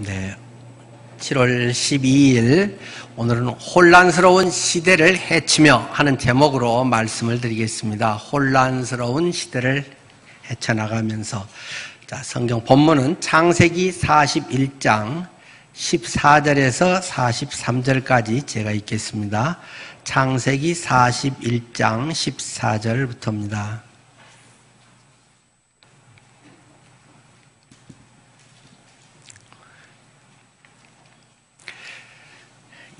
네, 7월 12일 오늘은 혼란스러운 시대를 헤치며 하는 제목으로 말씀을 드리겠습니다. 혼란스러운 시대를 헤쳐나가면서 성경 본문은 창세기 41장 14절에서 43절까지 제가 읽겠습니다. 창세기 41장 14절부터입니다.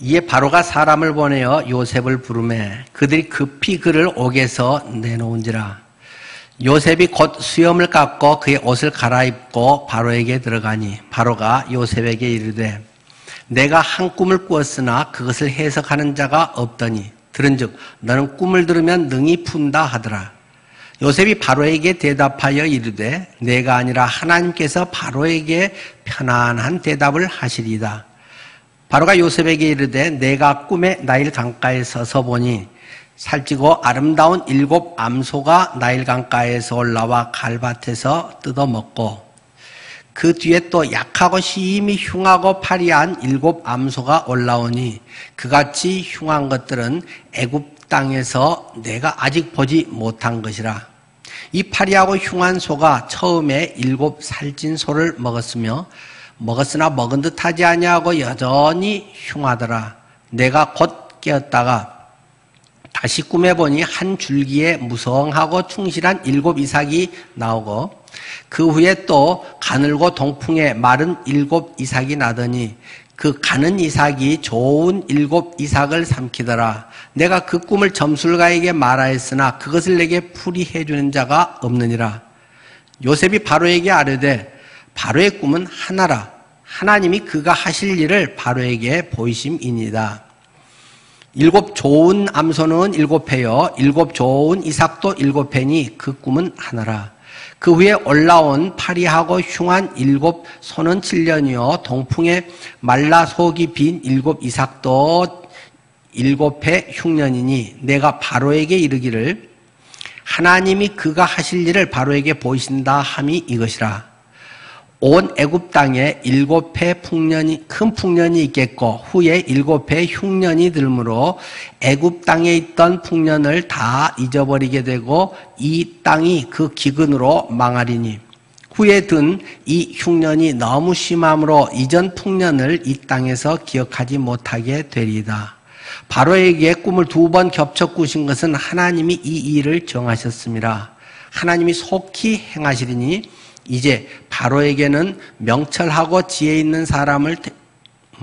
이에 바로가 사람을 보내어 요셉을 부르매 그들이 급히 그를 옥에서 내놓은지라. 요셉이 곧 수염을 깎고 그의 옷을 갈아입고 바로에게 들어가니 바로가 요셉에게 이르되 내가 한 꿈을 꾸었으나 그것을 해석하는 자가 없더니 들은즉 너는 꿈을 들으면 능히 푼다 하더라. 요셉이 바로에게 대답하여 이르되 내가 아니라 하나님께서 바로에게 편안한 대답을 하시리이다. 바로가 요셉에게 이르되 내가 꿈에 나일 강가에 서서 보니 살찌고 아름다운 7 암소가 나일 강가에서 올라와 갈밭에서 뜯어먹고 그 뒤에 또 약하고 심히 흉하고 파리한 7 암소가 올라오니 그같이 흉한 것들은 애굽 땅에서 내가 아직 보지 못한 것이라. 이 파리하고 흉한 소가 처음에 7 살찐 소를 먹었으나 먹은 듯 하지 아니하고 여전히 흉하더라. 내가 곧 깨었다가 다시 꿈에 보니 한 줄기에 무성하고 충실한 7 이삭이 나오고 그 후에 또 가늘고 동풍에 마른 7 이삭이 나더니 그 가는 이삭이 좋은 7 이삭을 삼키더라. 내가 그 꿈을 점술가에게 말하였으나 그것을 내게 풀이해 주는 자가 없느니라. 요셉이 바로에게 아뢰되 바로의 꿈은 하나라. 하나님이 그가 하실 일을 바로에게 보이심이니이다. 7 좋은 암소는 7회요 7 좋은 이삭도 7회니 그 꿈은 하나라. 그 후에 올라온 파리하고 흉한 7 소는 7년이요 동풍에 말라 속이 빈 7 이삭도 7회 흉년이니 내가 바로에게 이르기를 하나님이 그가 하실 일을 바로에게 보이신다 함이 이것이라. 온 애굽 땅에 7회 큰 풍년이 있겠고 후에 7회 흉년이 들므로 애굽 땅에 있던 풍년을 다 잊어버리게 되고 이 땅이 그 기근으로 망하리니 후에 든 이 흉년이 너무 심함으로 이전 풍년을 이 땅에서 기억하지 못하게 되리이다. 바로에게 꿈을 2번 겹쳐 꾸신 것은 하나님이 이 일을 정하셨습니다. 하나님이 속히 행하시리니 이제 바로에게는 명철하고 지혜 있는 사람을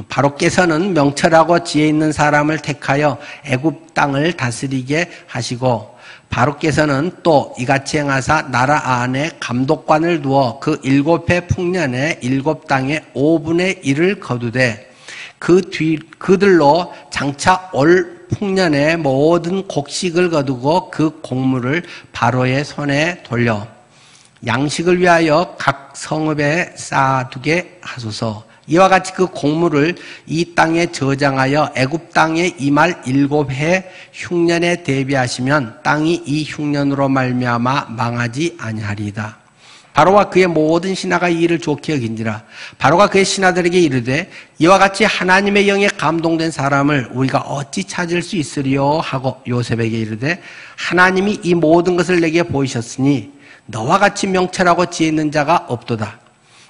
바로께서는 명철하고 지혜 있는 사람을 택하여 애굽 땅을 다스리게 하시고 바로께서는 또 이같이 행하사 나라 안에 감독관을 두어 그 7회 풍년에 7 땅의 5분의 1을 거두되 그들로 장차 올 풍년의 모든 곡식을 거두고 그 곡물을 바로의 손에 돌려 양식을 위하여 각 성읍에 쌓아두게 하소서. 이와 같이 그 곡물을 이 땅에 저장하여 애굽 땅에 임할 7해 흉년에 대비하시면 땅이 이 흉년으로 말미암아 망하지 아니하리이다. 바로와 그의 모든 신하가 이 일을 좋게 여긴지라. 바로가 그의 신하들에게 이르되 이와 같이 하나님의 영에 감동된 사람을 우리가 어찌 찾을 수 있으리요 하고 요셉에게 이르되 하나님이 이 모든 것을 내게 보이셨으니 너와 같이 명철하고 지혜 있는 자가 없도다.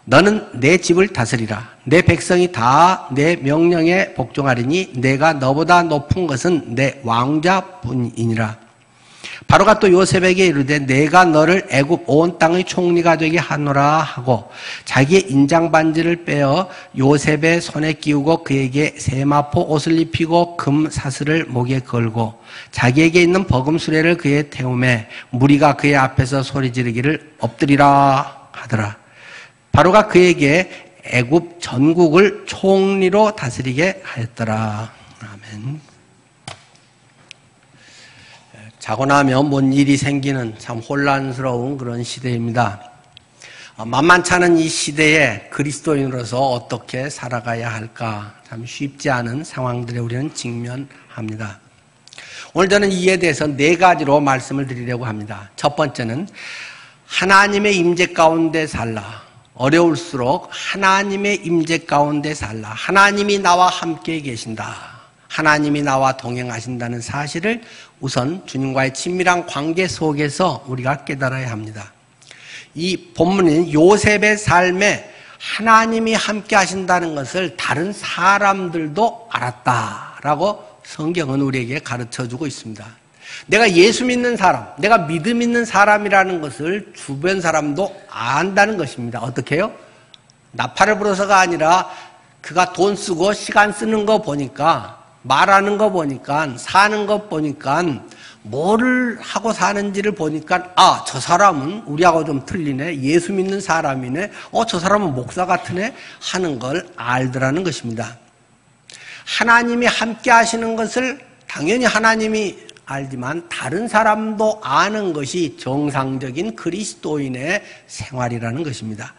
너는 내 집을 다스리라. 내 백성이 다 내 명령에 복종하리니 내가 너보다 높은 것은 내 왕자뿐이니라. 바로가 또 요셉에게 이르되 내가 너를 애굽 온 땅의 총리가 되게 하노라 하고 자기의 인장반지를 빼어 요셉의 손에 끼우고 그에게 세마포 옷을 입히고 금 사슬을 목에 걸고 자기에게 있는 버금 수레를 그의 태움에 무리가 그의 앞에서 소리 지르기를 엎드리라 하더라. 바로가 그에게 애굽 전국을 총리로 다스리게 하였더라. 아멘. 자고 나면 뭔 일이 생기는 참 혼란스러운 그런 시대입니다. 만만치 않은 이 시대에 그리스도인으로서 어떻게 살아가야 할까 참 쉽지 않은 상황들에 우리는 직면합니다. 오늘 저는 이에 대해서 4가지로 말씀을 드리려고 합니다. 첫 번째는 하나님의 임재 가운데 살라. 어려울수록 하나님의 임재 가운데 살라. 하나님이 나와 함께 계신다. 하나님이 나와 동행하신다는 사실을 우선 주님과의 친밀한 관계 속에서 우리가 깨달아야 합니다. 이 본문인 요셉의 삶에 하나님이 함께 하신다는 것을 다른 사람들도 알았다라고 성경은 우리에게 가르쳐주고 있습니다. 내가 예수 믿는 사람, 내가 믿음 있는 사람이라는 것을 주변 사람도 안다는 것입니다. 어떻게 해요? 나팔을 불어서가 아니라 그가 돈 쓰고 시간 쓰는 거 보니까, 말하는 거 보니까, 사는 거 보니까, 뭐를 하고 사는지를 보니까 저 사람은 우리하고 좀 틀리네. 예수 믿는 사람이네. 저 사람은 목사 같으네. 하는 걸 알더라는 것입니다. 하나님이 함께 하시는 것을 당연히 하나님이 알지만 다른 사람도 아는 것이 정상적인 그리스도인의 생활이라는 것입니다.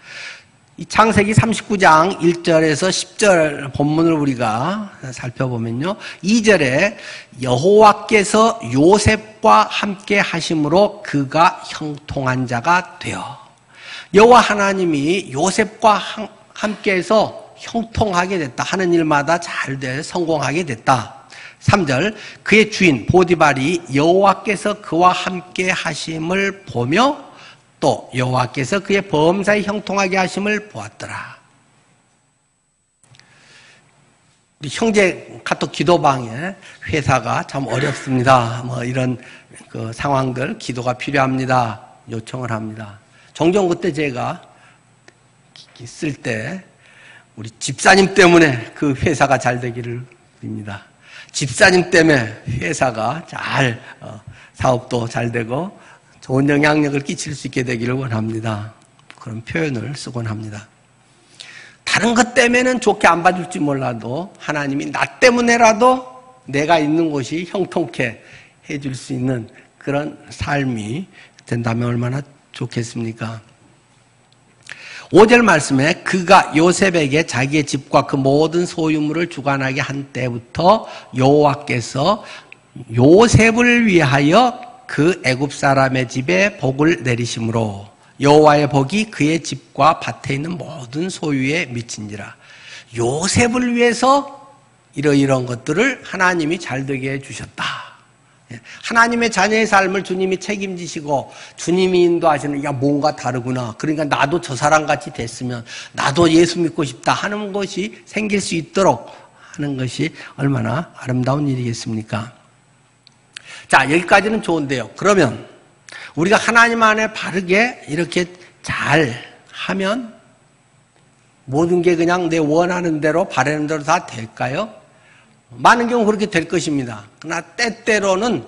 이 창세기 39장 1절에서 10절 본문을 우리가 살펴보면요. 2절에 여호와께서 요셉과 함께 하심으로 그가 형통한 자가 되어. 여호와 하나님이 요셉과 함께해서 형통하게 됐다. 하는 일마다 잘 돼 성공하게 됐다. 3절 그의 주인 보디발이 여호와께서 그와 함께 하심을 보며 또 여호와께서 그의 범사에 형통하게 하심을 보았더라. 우리 형제 카톡 기도방에 회사가 참 어렵습니다. 이런 그 상황들 기도가 필요합니다. 요청을 합니다. 종종 그때 제가 쓸 때 우리 집사님 때문에 그 회사가 잘 되기를 빕니다. 집사님 때문에 회사가 잘 사업도 잘 되고 좋은 영향력을 끼칠 수 있게 되기를 원합니다. 그런 표현을 쓰곤 합니다. 다른 것 때문에는 좋게 안 봐줄지 몰라도 하나님이 나 때문에라도 내가 있는 곳이 형통케 해줄 수 있는 그런 삶이 된다면 얼마나 좋겠습니까? 5절 말씀에 그가 요셉에게 자기의 집과 그 모든 소유물을 주관하게 한 때부터 여호와께서 요셉을 위하여 그 애굽 사람의 집에 복을 내리심으로 여호와의 복이 그의 집과 밭에 있는 모든 소유에 미친지라. 요셉을 위해서 이러이러한 것들을 하나님이 잘되게 해주셨다. 하나님의 자녀의 삶을 주님이 책임지시고 주님이 인도하시는 뭔가 다르구나. 그러니까 나도 저 사람같이 됐으면 나도 예수 믿고 싶다 하는 것이 생길 수 있도록 하는 것이 얼마나 아름다운 일이겠습니까? 자, 여기까지는 좋은데요. 그러면 우리가 하나님 안에 바르게 이렇게 잘 하면 모든 게 그냥 내 원하는 대로 바라는 대로 다 될까요? 많은 경우 그렇게 될 것입니다. 그러나 때때로는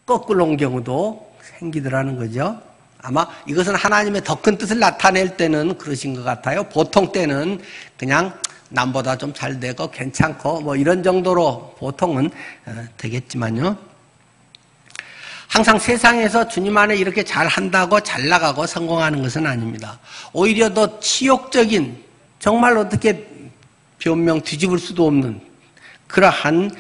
거꾸로 온 경우도 생기더라는 거죠. 아마 이것은 하나님의 더 큰 뜻을 나타낼 때는 그러신 것 같아요. 보통 때는 그냥 남보다 좀 잘 되고 괜찮고 이런 정도로 보통은 되겠지만요. 항상 세상에서 주님 안에 이렇게 잘 한다고 잘 나가고 성공하는 것은 아닙니다. 오히려 더 치욕적인, 정말 어떻게 변명 뒤집을 수도 없는 그러한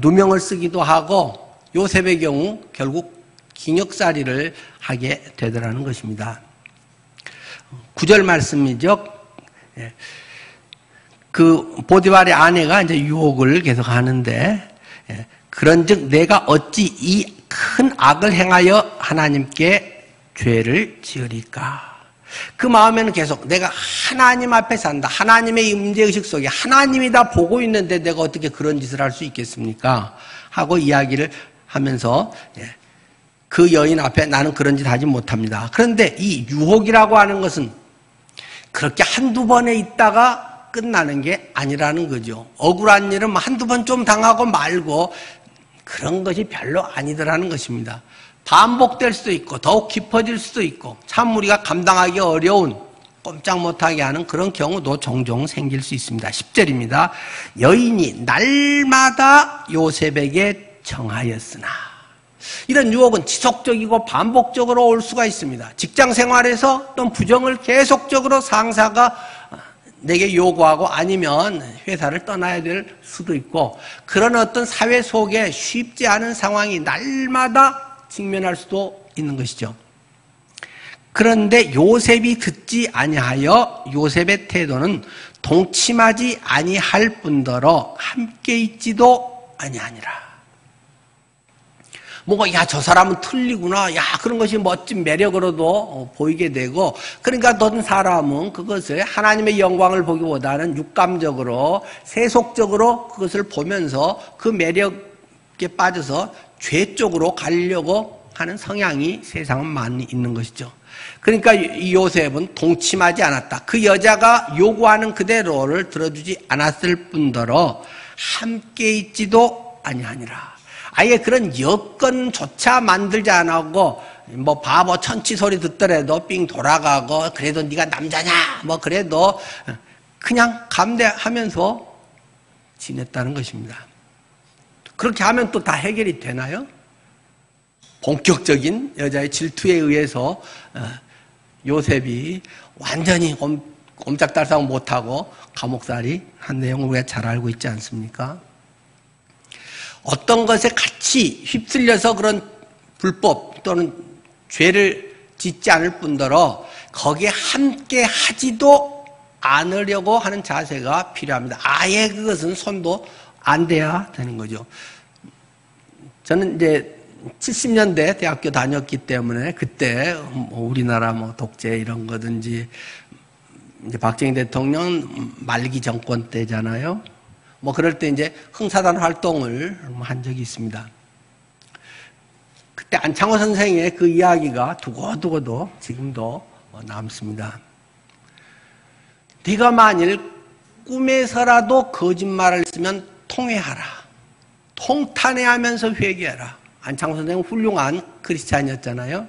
누명을 쓰기도 하고 요셉의 경우 결국 징역살이를 하게 되더라는 것입니다. 9절 말씀이죠. 그 보디발의 아내가 이제 유혹을 계속 하는데 그런즉 내가 어찌 이 큰 악을 행하여 하나님께 죄를 지으리까. 그 마음에는 계속 내가 하나님 앞에 산다. 하나님의 임재의식 속에 하나님이 다 보고 있는데 내가 어떻게 그런 짓을 할 수 있겠습니까? 하고 이야기를 하면서 그 여인 앞에 나는 그런 짓 하지 못합니다. 그런데 이 유혹이라고 하는 것은 그렇게 한두 번에 있다가 끝나는 게 아니라는 거죠. 억울한 일은 한두 번 좀 당하고 말고 그런 것이 별로 아니더라는 것입니다. 반복될 수도 있고 더욱 깊어질 수도 있고 참 우리가 감당하기 어려운 꼼짝 못하게 하는 그런 경우도 종종 생길 수 있습니다. 10절입니다. 여인이 날마다 요셉에게 청하였으나. 이런 유혹은 지속적이고 반복적으로 올 수가 있습니다. 직장 생활에서 또 부정을 계속적으로 상사가 내게 요구하고 아니면 회사를 떠나야 될 수도 있고 그런 어떤 사회 속에 쉽지 않은 상황이 날마다 직면할 수도 있는 것이죠. 그런데 요셉이 듣지 아니하여 요셉의 태도는 동침하지 아니할 뿐더러 함께 있지도 아니하니라. 뭐가 야 저 사람은 틀리구나, 야 그런 것이 멋진 매력으로도 보이게 되고, 그러니까 어떤 사람은 그것을 하나님의 영광을 보기보다는 육감적으로 세속적으로 그것을 보면서 그 매력에 빠져서 죄 쪽으로 가려고 하는 성향이 세상은 많이 있는 것이죠. 그러니까 이 요셉은 동침하지 않았다. 그 여자가 요구하는 그대로를 들어주지 않았을 뿐더러 함께 있지도 아니하니라. 아예 그런 여건조차 만들지 않고 뭐 바보 천치 소리 듣더라도 삥 돌아가고, 그래도 네가 남자냐 뭐 그래도 그냥 감대하면서 지냈다는 것입니다. 그렇게 하면 또 다 해결이 되나요? 본격적인 여자의 질투에 의해서 요셉이 완전히 꼼짝달싹 못하고 감옥살이 한 내용을 우리가 잘 알고 있지 않습니까? 어떤 것에 같이 휩쓸려서 그런 불법 또는 죄를 짓지 않을 뿐더러 거기에 함께 하지도 않으려고 하는 자세가 필요합니다. 아예 그것은 손도 안 대야 되는 거죠. 저는 이제 70년대 대학교 다녔기 때문에 그때 우리나라 뭐 독재 이런 거든지 이제 박정희 대통령 말기 정권 때잖아요. 뭐 그럴 때 이제 흥사단 활동을 한 적이 있습니다. 그때 안창호 선생의 그 이야기가 두고두고도 지금도 남습니다. 네가 만일 꿈에서라도 거짓말을 했으면 통회하라. 통탄해하면서 회개하라. 안창호 선생은 훌륭한 크리스찬이었잖아요.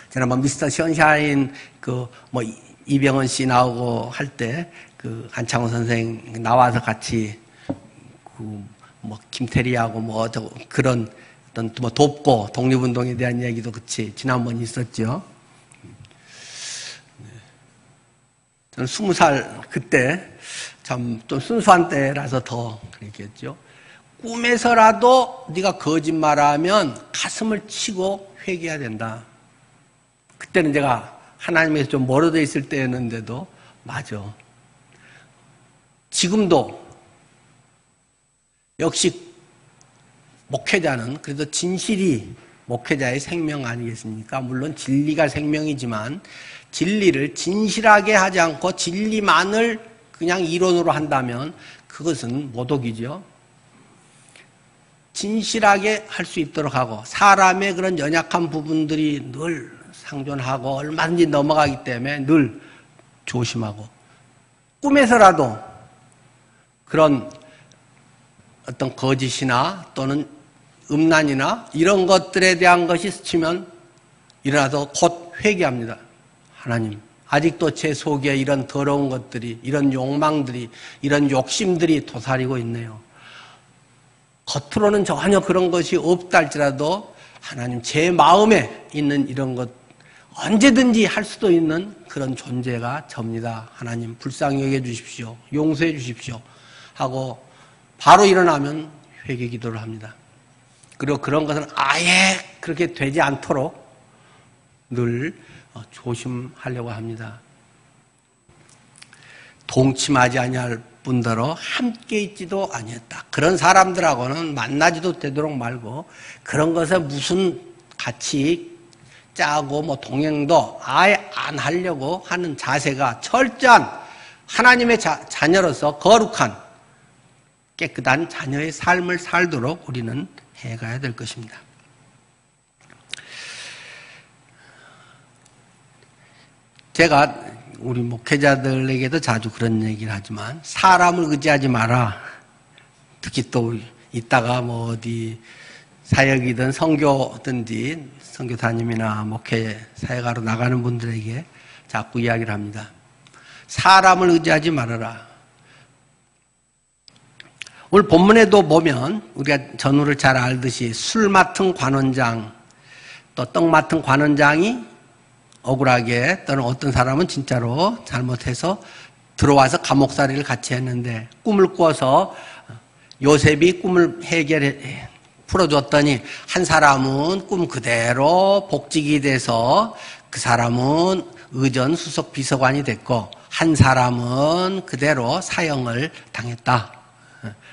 지난번 미스터 션샤인 이병헌 씨 나오고 할 때 그 안창호 선생 나와서 같이 김태리하고 그런 어떤 돕고 독립운동에 대한 이야기도 같이 지난번 있었죠. 저는 20살 그때 참 좀 순수한 때라서 더 그랬겠죠. 꿈에서라도 네가 거짓말하면 가슴을 치고 회개해야 된다. 그때는 제가 하나님에서 좀 멀어져 있을 때였는데도 맞아. 지금도 역시 목회자는 그래도 진실이 목회자의 생명 아니겠습니까? 물론 진리가 생명이지만 진리를 진실하게 하지 않고 진리만을 그냥 이론으로 한다면 그것은 모독이죠. 진실하게 할 수 있도록 하고, 사람의 그런 연약한 부분들이 늘 상존하고 얼마든지 넘어가기 때문에 늘 조심하고, 꿈에서라도 그런 어떤 거짓이나 또는 음란이나 이런 것들에 대한 것이 스치면 일어나서 곧 회개합니다. 하나님, 아직도 제 속에 이런 더러운 것들이, 이런 욕망들이, 이런 욕심들이 도사리고 있네요. 겉으로는 전혀 그런 것이 없다 할지라도 하나님, 제 마음에 있는 이런 것 언제든지 할 수도 있는 그런 존재가 접니다. 하나님, 불쌍히 여겨 주십시오. 용서해 주십시오. 하고 바로 일어나면 회개 기도를 합니다. 그리고 그런 것은 아예 그렇게 되지 않도록 늘 조심하려고 합니다. 동침하지 아니할 뿐더러 함께 있지도 아니했다. 그런 사람들하고는 만나지도 되도록 말고, 그런 것에 무슨 같이 짜고 동행도 아예 안 하려고 하는 자세가 철저한 하나님의 자녀로서 거룩한 깨끗한 자녀의 삶을 살도록 우리는 해가야 될 것입니다. 제가 우리 목회자들에게도 자주 그런 얘기를 하지만, 사람을 의지하지 마라. 특히 또 이따가 어디 사역이든 선교든지 선교 담임이나 목회 사역하러 나가는 분들에게 자꾸 이야기를 합니다. 사람을 의지하지 말아라. 오늘 본문에도 보면 우리가 전후를 잘 알듯이 술 맡은 관원장, 또 떡 맡은 관원장이 억울하게, 또는 어떤 사람은 진짜로 잘못해서 들어와서 감옥살이를 같이 했는데, 꿈을 꿔서 요셉이 꿈을 풀어줬더니 한 사람은 꿈 그대로 복직이 돼서 그 사람은 의전 수석 비서관이 됐고 한 사람은 그대로 사형을 당했다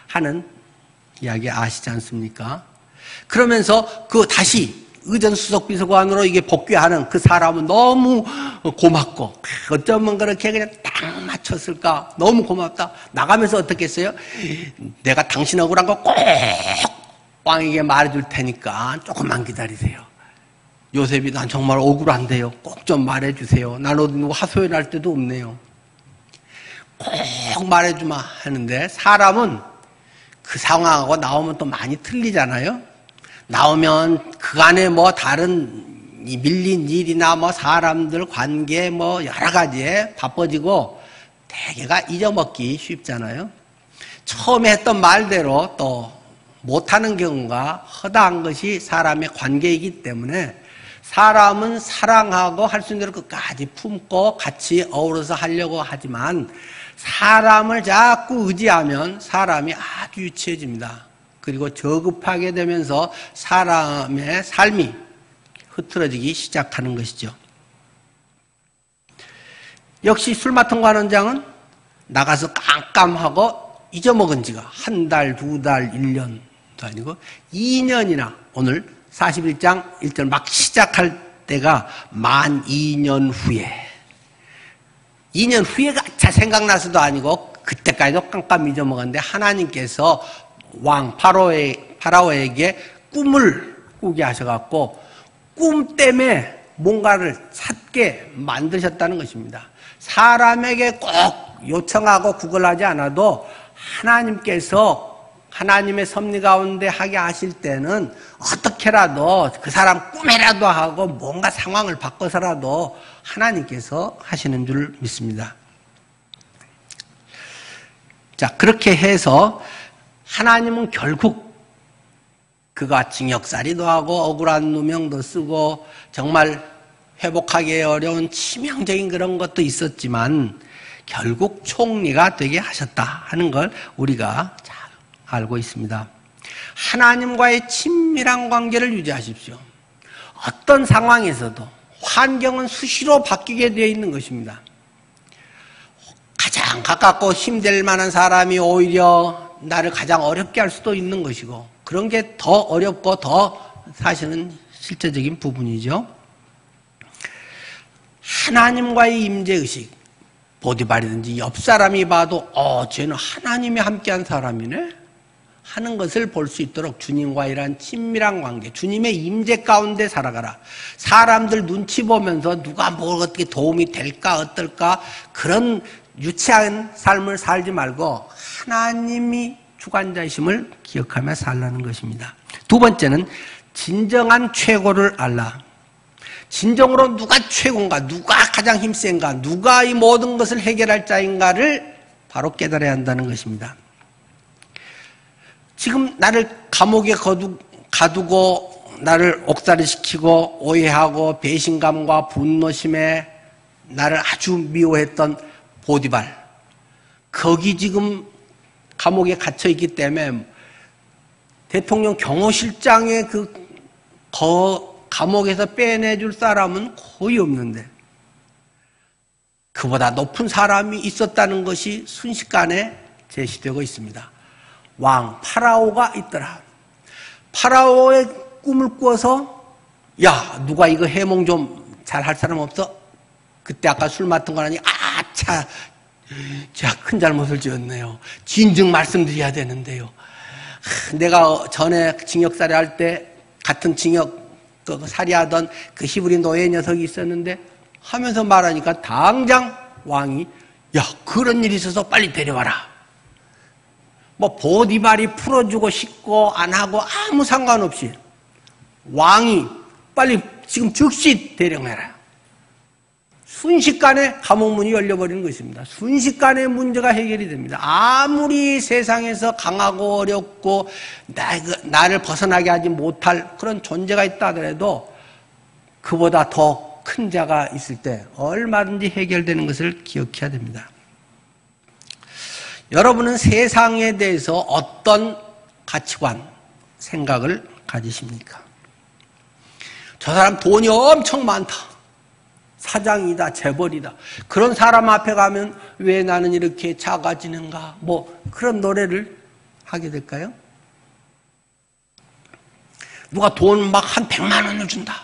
하는 이야기 아시지 않습니까? 그러면서 그 다시 의전 수석 비서관으로 이게 복귀하는 그 사람은 너무 고맙고 어쩌면 그렇게 그냥 딱 맞췄을까? 너무 고맙다. 나가면서 어떻게 했어요? 내가 당신 억울한 거 꼭 왕에게 말해줄 테니까 조금만 기다리세요. 요셉이 난 정말 억울한데요. 꼭 좀 말해주세요. 난 어디 하소연할 데도 없네요. 꼭 말해주마 하는데 사람은 그 상황하고 나오면 또 많이 틀리잖아요. 나오면 그간에 뭐 다른 밀린 일이나 뭐 사람들 관계 뭐 여러 가지에 바빠지고 대개가 잊어먹기 쉽잖아요. 처음에 했던 말대로 또 못하는 경우가 허다한 것이 사람의 관계이기 때문에 사람은 사랑하고 할 수 있는 대로 끝까지 품고 같이 어우러서 하려고 하지만 사람을 자꾸 의지하면 사람이 아주 유치해집니다. 그리고 저급하게 되면서 사람의 삶이 흐트러지기 시작하는 것이죠. 역시 술 맡은 관원장은 나가서 깜깜하고 잊어먹은 지가 한 달, 두 달, 1년도 아니고 2년이나 오늘 41장 1절 막 시작할 때가 만 2년 후에 2년 후에가 잘 생각나서도 아니고 그때까지도 깜깜 잊어먹었는데 하나님께서 왕 파라오에게 꿈을 꾸게 하셔갖고 꿈 때문에 뭔가를 찾게 만드셨다는 것입니다. 사람에게 꼭 요청하고 구걸하지 않아도 하나님께서 하나님의 섭리 가운데 하게 하실 때는 어떻게라도 그 사람 꿈에라도 하고 뭔가 상황을 바꿔서라도 하나님께서 하시는 줄 믿습니다. 자, 그렇게 해서 하나님은 결국 그가 징역살이도 하고 억울한 누명도 쓰고 정말 회복하기 어려운 치명적인 그런 것도 있었지만 결국 총리가 되게 하셨다 하는 걸 우리가 잘 알고 있습니다. 하나님과의 친밀한 관계를 유지하십시오. 어떤 상황에서도 환경은 수시로 바뀌게 되어 있는 것입니다. 가장 가깝고 힘될 만한 사람이 오히려 나를 가장 어렵게 할 수도 있는 것이고 그런 게 더 어렵고 더 사실은 실제적인 부분이죠. 하나님과의 임재의식, 보디발이든지 옆 사람이 봐도 쟤는 하나님이 함께한 사람이네 하는 것을 볼 수 있도록 주님과 이러한 친밀한 관계, 주님의 임재 가운데 살아가라. 사람들 눈치 보면서 누가 뭘 어떻게 도움이 될까 어떨까 그런 유치한 삶을 살지 말고 하나님이 주관자이심을 기억하며 살라는 것입니다. 두 번째는 진정한 최고를 알라. 진정으로 누가 최고인가, 누가 가장 힘센가, 누가 이 모든 것을 해결할 자인가를 바로 깨달아야 한다는 것입니다. 지금 나를 감옥에 가두고 나를 옥살이시키고 오해하고 배신감과 분노심에 나를 아주 미워했던 보디발, 거기 지금 감옥에 갇혀있기 때문에 대통령 경호실장의 감옥에서 빼내줄 사람은 거의 없는데 그보다 높은 사람이 있었다는 것이 순식간에 제시되고 있습니다. 왕 파라오가 있더라. 파라오의 꿈을 꾸어서 야 누가 이거 해몽 좀 잘할 사람 없어? 그때 아까 술 맡은 거라니 아차 제가 큰 잘못을 지었네요. 진즉 말씀드려야 되는데요. 내가 전에 징역살이 할 때 같은 징역 살이하던 그 히브리 노예 녀석이 있었는데 하면서 말하니까 당장 왕이 야 그런 일이 있어서 빨리 데려와라. 뭐 보디발이 풀어주고 싶고 안 하고 아무 상관없이 왕이 빨리 지금 즉시 대령해라. 순식간에 감옥문이 열려버리는 것입니다. 순식간에 문제가 해결이 됩니다. 아무리 세상에서 강하고 어렵고 나를 벗어나게 하지 못할 그런 존재가 있다 하더라도 그보다 더 큰 자가 있을 때 얼마든지 해결되는 것을 기억해야 됩니다. 여러분은 세상에 대해서 어떤 가치관, 생각을 가지십니까? 저 사람 돈이 엄청 많다. 사장이다, 재벌이다. 그런 사람 앞에 가면 왜 나는 이렇게 작아지는가? 뭐 그런 노래를 하게 될까요? 누가 돈 막 한 100만 원을 준다.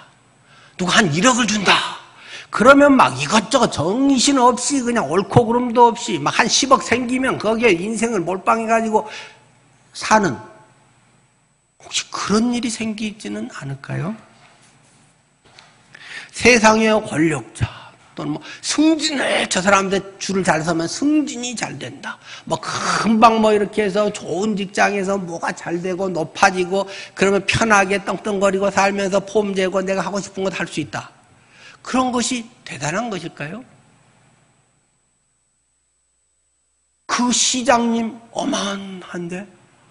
누가 한 1억을 준다. 그러면 막 이것저것 정신없이 그냥 옳고 그름도 없이 막 한 10억 생기면 거기에 인생을 몰빵해가지고 사는, 혹시 그런 일이 생기지는 않을까요? 세상의 권력자 또는 뭐 승진을, 저 사람들 줄을 잘 서면 승진이 잘 된다. 뭐 금방 뭐 이렇게 해서 좋은 직장에서 뭐가 잘 되고 높아지고 그러면 편하게 떵떵거리고 살면서 폼 재고 내가 하고 싶은 것 할 수 있다. 그런 것이 대단한 것일까요? 그 시장님 어마한데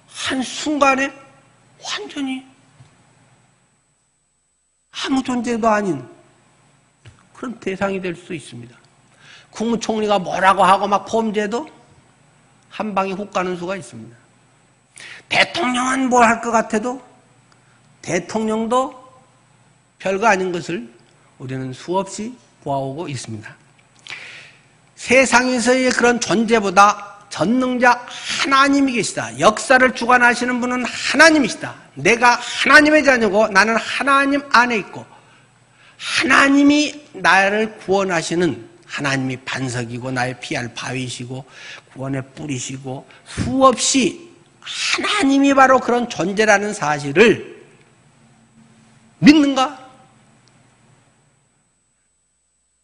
한순간에 완전히 아무 존재도 아닌 그런 대상이 될 수 있습니다. 국무총리가 뭐라고 하고 막 폼재도 한 방에 훅 가는 수가 있습니다. 대통령은 뭘 할 것 같아도 대통령도 별거 아닌 것을 우리는 수없이 보아오고 있습니다. 세상에서의 그런 존재보다 전능자 하나님이 계시다. 역사를 주관하시는 분은 하나님이시다. 내가 하나님의 자녀고 나는 하나님 안에 있고 하나님이 나를 구원하시는, 하나님이 반석이고 나의 피할 바위시고 구원의 뿌리시고 수없이 하나님이 바로 그런 존재라는 사실을 믿는가?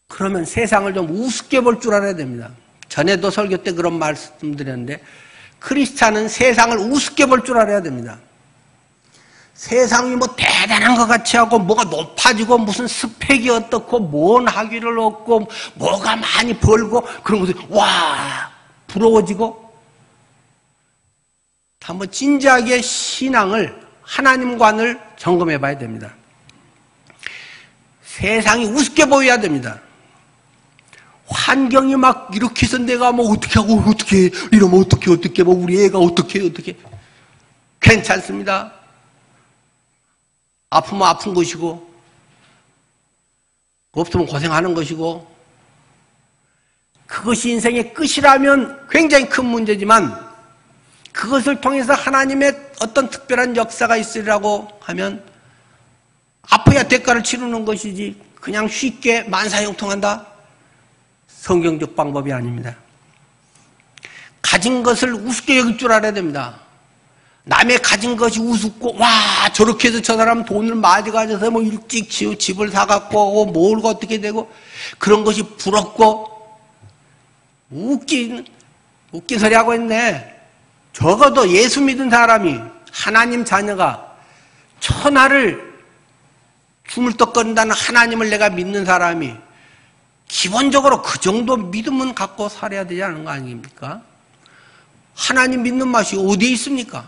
그러면 세상을 좀 우습게 볼 줄 알아야 됩니다. 전에도 설교 때 그런 말씀드렸는데 크리스찬은 세상을 우습게 볼 줄 알아야 됩니다. 세상이 뭐 대단한 것 같이 하고 뭐가 높아지고 무슨 스펙이 어떻고 뭔 학위를 얻고 뭐가 많이 벌고 그런 것들 와 부러워지고, 한번 진지하게 신앙을, 하나님관을 점검해 봐야 됩니다. 세상이 우습게 보여야 됩니다. 환경이 막 이렇게 해서 내가 뭐 어떻게 하고 어떻게 이러면 어떻게 뭐 우리 애가 어떻게 괜찮습니다. 아프면 아픈 것이고 없으면 고생하는 것이고, 그것이 인생의 끝이라면 굉장히 큰 문제지만 그것을 통해서 하나님의 어떤 특별한 역사가 있으리라고 하면 아파야 대가를 치르는 것이지 그냥 쉽게 만사형통한다? 성경적 방법이 아닙니다. 가진 것을 우습게 여길 줄 알아야 됩니다. 남의 가진 것이 우습고 와 저렇게 해서 저 사람 돈을 많이 가져서 뭐 일찍 집을 사갖고 뭘 어떻게 되고 그런 것이 부럽고 웃긴 소리 하고 있네. 적어도 예수 믿은 사람이, 하나님 자녀가, 천하를 주물떡거린다는 하나님을 내가 믿는 사람이 기본적으로 그 정도 믿음은 갖고 살아야 되지 않은 거 아닙니까? 하나님 믿는 맛이 어디에 있습니까?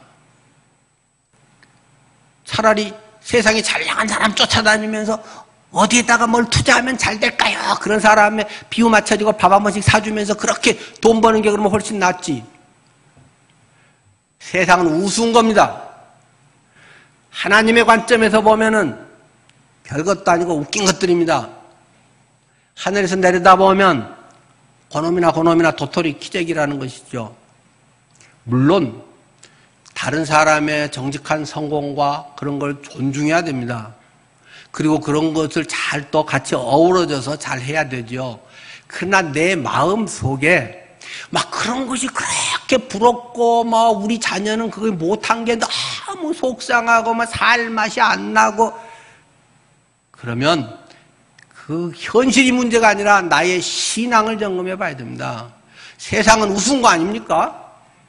차라리 세상에 잘 나간 사람 쫓아다니면서 어디에다가 뭘 투자하면 잘 될까요? 그런 사람에 비유 맞춰지고 밥 한 번씩 사주면서 그렇게 돈 버는 게 그러면 훨씬 낫지. 세상은 우스운 겁니다. 하나님의 관점에서 보면은 별것도 아니고 웃긴 것들입니다. 하늘에서 내려다보면 고놈이나 도토리 키재기라는 것이죠. 물론 다른 사람의 정직한 성공과 그런 걸 존중해야 됩니다. 그리고 그런 것을 잘 또 같이 어우러져서 잘 해야 되죠. 그러나 내 마음 속에 막 그런 것이 그렇게 부럽고 막 우리 자녀는 그걸 못한 게 너무 속상하고 막 살 맛이 안 나고 그러면 그 현실이 문제가 아니라 나의 신앙을 점검해 봐야 됩니다. 세상은 우스운 거 아닙니까?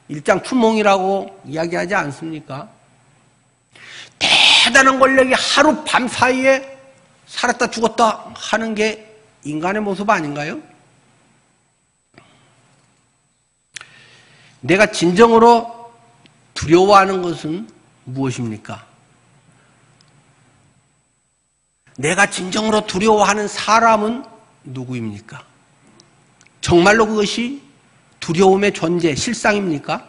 일장춘몽이라고 이야기하지 않습니까? 대단한 권력이 하루 밤 사이에 살았다 죽었다 하는 게 인간의 모습 아닌가요? 내가 진정으로 두려워하는 것은 무엇입니까? 내가 진정으로 두려워하는 사람은 누구입니까? 정말로 그것이 두려움의 존재, 실상입니까?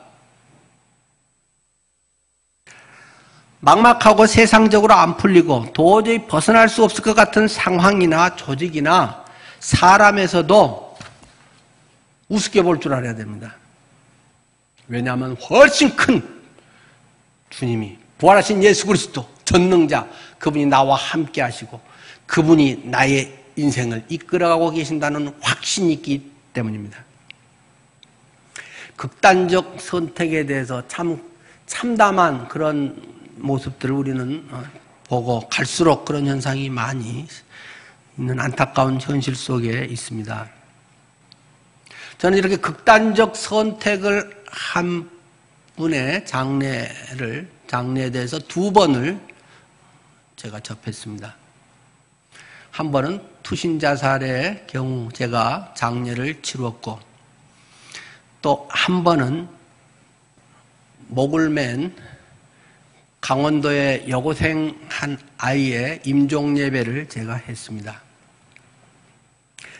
막막하고 세상적으로 안 풀리고 도저히 벗어날 수 없을 것 같은 상황이나 조직이나 사람에서도 우습게 볼 줄 알아야 됩니다. 왜냐하면 훨씬 큰 주님이 부활하신 예수 그리스도 전능자 그분이 나와 함께 하시고 그분이 나의 인생을 이끌어가고 계신다는 확신이 있기 때문입니다. 극단적 선택에 대해서 참담한 그런 모습들을 우리는 보고 갈수록 그런 현상이 많이 있는 안타까운 현실 속에 있습니다. 저는 이렇게 극단적 선택을 한 분의 장례에 대해서 두 번을 제가 접했습니다. 한 번은 투신자살의 경우 제가 장례를 치루었고 또 한 번은 목을 맨 강원도의 여고생 한 아이의 임종예배를 제가 했습니다.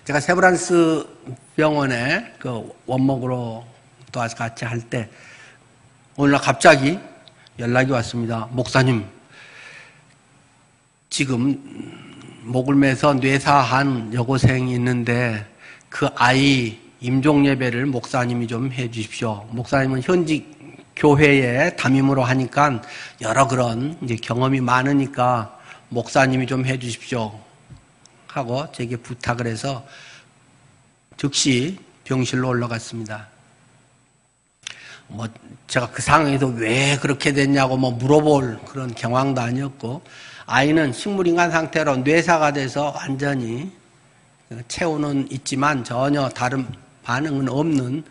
제가 세브란스 병원에 그 원목으로 또 같이 할 때 오늘날 갑자기 연락이 왔습니다. 목사님, 지금 목을 매서 뇌사한 여고생이 있는데 그 아이 임종예배를 목사님이 좀 해 주십시오. 목사님은 현직 교회에 담임으로 하니까 여러 그런 이제 경험이 많으니까 목사님이 좀 해 주십시오 하고 제게 부탁을 해서 즉시 병실로 올라갔습니다. 제가 그 상황에서 왜 그렇게 됐냐고 물어볼 그런 경황도 아니었고, 아이는 식물인간 상태로 뇌사가 돼서 완전히 체온은 있지만 전혀 다른 반응은 없는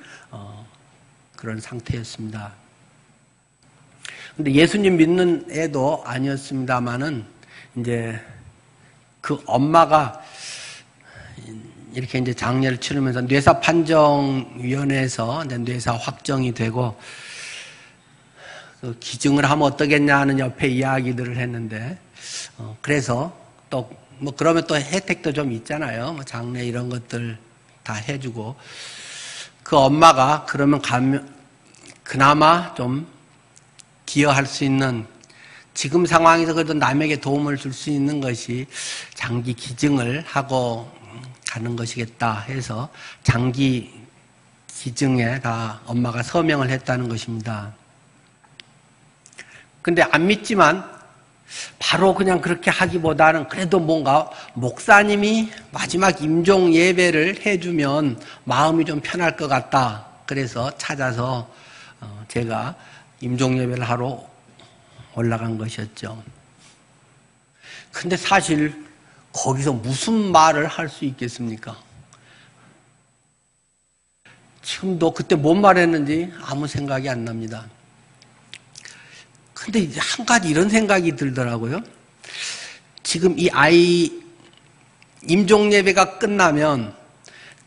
그런 상태였습니다. 근데 예수님 믿는 애도 아니었습니다만은 이제 그 엄마가 이렇게 이제 장례를 치르면서 뇌사 판정위원회에서 뇌사 확정이 되고 그 기증을 하면 어떠겠냐 하는 옆에 이야기들을 했는데 그래서 또 그러면 또 혜택도 좀 있잖아요. 장례 이런 것들 다 해주고 그 엄마가 그러면 그나마 좀 기여할 수 있는 지금 상황에서 그래도 남에게 도움을 줄 수 있는 것이 장기 기증을 하고 가는 것이겠다 해서 장기 기증에 다 엄마가 서명을 했다는 것입니다. 근데 안 믿지만 바로 그냥 그렇게 하기보다는 그래도 뭔가 목사님이 마지막 임종 예배를 해주면 마음이 좀 편할 것 같다. 그래서 찾아서 제가 임종 예배를 하러 올라간 것이었죠. 근데 사실 거기서 무슨 말을 할 수 있겠습니까? 지금도 그때 뭔 말했는지 아무 생각이 안 납니다. 근데 이제 한 가지 이런 생각이 들더라고요. 지금 이 아이 임종 예배가 끝나면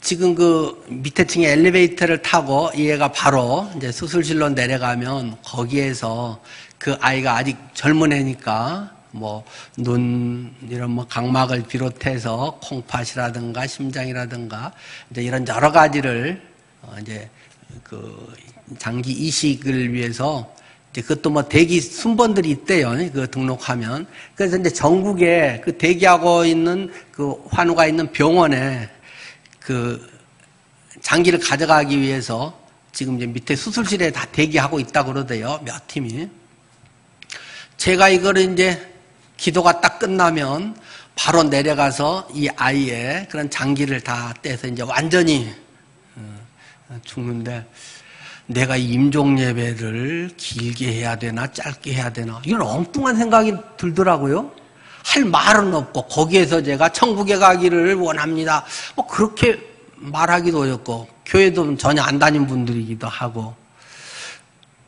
지금 그 밑에 층에 엘리베이터를 타고 이 애가 바로 이제 수술실로 내려가면 거기에서 그 아이가 아직 젊은 애니까 눈 이런 각막을 비롯해서 콩팥이라든가 심장이라든가 이제 이런 여러 가지를 이제 그 장기 이식을 위해서 이제 그것도 대기 순번들이 있대요. 그 등록하면. 그래서 이제 전국에 그 대기하고 있는 그 환우가 있는 병원에 그 장기를 가져가기 위해서 지금 이제 밑에 수술실에 다 대기하고 있다고 그러대요. 몇 팀이. 제가 이거를 이제 기도가 딱 끝나면 바로 내려가서 이 아이의 그런 장기를 다 떼서 이제 완전히 죽는데 내가 임종 예배를 길게 해야 되나 짧게 해야 되나 이런 엉뚱한 생각이 들더라고요. 할 말은 없고 거기에서 제가 천국에 가기를 원합니다. 그렇게 말하기도 어렵고 교회도 전혀 안 다닌 분들이기도 하고